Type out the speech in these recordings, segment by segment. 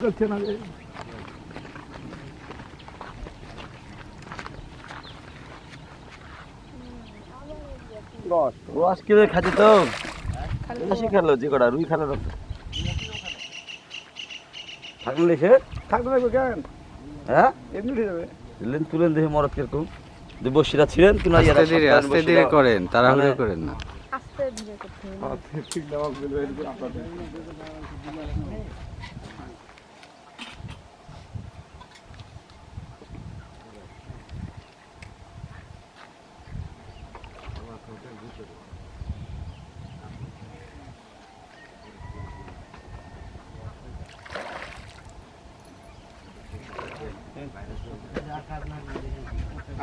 যাচ্ছে না রে। রস কিনে খাচ্ছি তো বেশি খেলো যে কটা রুই খেলো থাকলে সে থাকতে থাকবে কেন? হ্যাঁ এমনি উঠে যাবে। দিলেন তুলেন দেখে মরদ কিরকম যে বসিরা ছিলেন তুই না আস্তে ধীরে করেন, তাড়াহুড়ো করেন না। আস্তে ধীরে করতে হবে। আচ্ছা, ঠিক দেওয়া বলবে আপনাদের।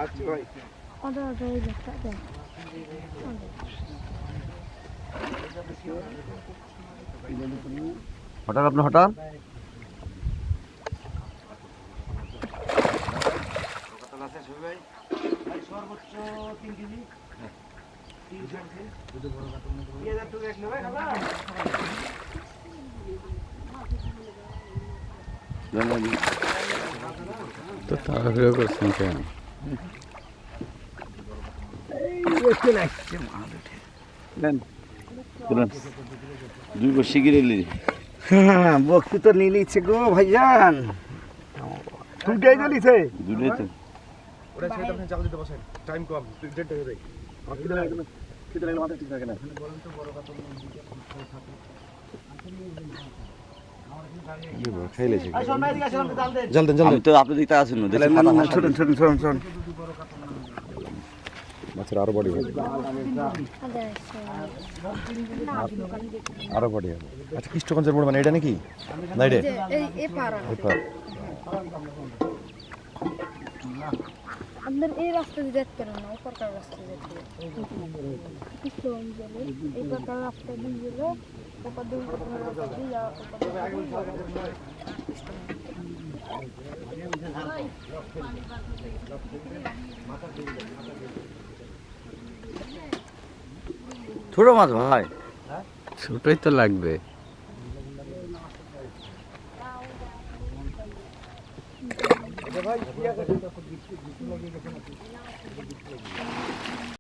আচ্ছা ভাই, ওটা ওই দেখটা দেখ। হঠাৎ আপনার হঠাৎ তো তাড়াহুড়ো করছেন কেন? নেন। দুই বসে গিয়ে হ্যাঁ, বক্তি তো নিয়ে নিচ্ছে গো ভাইজান। দুটাই তো নিছে। দুটোই তো ওটা ছেড়ে আপনি চাল দিতে বসেন, টাইম কম, দেড়টা হয়ে যায়। খিদে লাগলে মাথা ঠিক থাকে না। জল দেন, আমি তো আপনার দিকটা আছেন না দেখছি শোনেন শোনেন শোনেন শোনেন। মাছের আরো বডি হবে, আরো বডি হবে। আচ্ছা, কৃষ্ণগঞ্জের মোড় মানে এটা নাকি? না এটা এই পাড়া এপার। আপনার এই রাস্তা দিয়ে যেতে পারেন না, ওপরকার রাস্তা যেতে হবে। এই প্রকার রাস্তা দিয়ে গেলে ওপর দিয়ে রাস্তা দিয়ে যাওয়া ছোট মাছ ভাই ছোটই তো লাগবে।